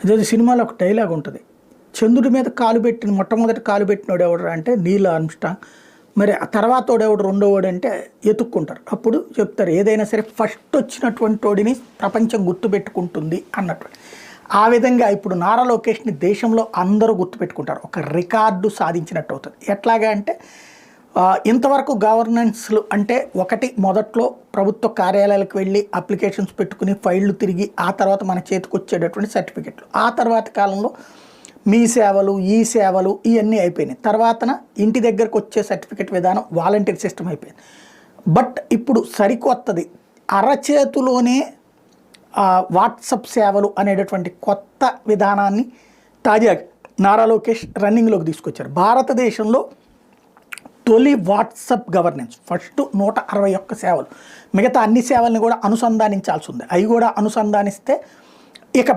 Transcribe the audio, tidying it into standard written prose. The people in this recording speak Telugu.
అదే సినిమాలో ఒక డైలాగ్ ఉంటుంది. చంద్రుడి మీద కాలు పెట్టిన మొట్టమొదటి కాలు పెట్టినోడు ఎవడు అంటే నీల్ ఆర్మ్స్ట్రాంగ్. మరి ఆ తర్వాత వాడెవడు రెండోవాడు అంటే ఎతుక్కుంటారు. అప్పుడు చెప్తారు ఏదైనా సరే ఫస్ట్ వచ్చినటువంటి వాడిని ప్రపంచం గుర్తుపెట్టుకుంటుంది అన్నట్టు. ఆ విధంగా ఇప్పుడు నారా లోకేష్ని దేశంలో అందరూ గుర్తుపెట్టుకుంటారు. ఒక రికార్డు సాధించినట్టు అవుతుంది. ఎట్లాగా అంటే ఇంతవరకు గవర్నెన్స్లు అంటే ఒకటి మొదట్లో ప్రభుత్వ కార్యాలయాలకు వెళ్ళి అప్లికేషన్స్ పెట్టుకుని ఫైళ్ళు తిరిగి ఆ తర్వాత మన చేతికి వచ్చేటటువంటి సర్టిఫికెట్లు. ఆ తర్వాత కాలంలో మీ సేవలు ఈ సేవలు ఇవన్నీ అయిపోయినాయి. తర్వాతన ఇంటి దగ్గరకు వచ్చే సర్టిఫికెట్ విధానం వాలంటీర్ సిస్టమ్ అయిపోయింది. బట్ ఇప్పుడు సరికొత్తది అరచేతిలోనే వాట్సప్ సేవలు అనేటటువంటి కొత్త విధానాన్ని తాజాగా నారా లోకేష్ రన్నింగ్లోకి తీసుకొచ్చారు. భారతదేశంలో తొలి వాట్సప్ గవర్నెన్స్ ఫస్ట్ 161 సేవలు, మిగతా అన్ని సేవల్ని కూడా అనుసంధానించాల్సి ఉంది. అవి కూడా అనుసంధానిస్తే ఇక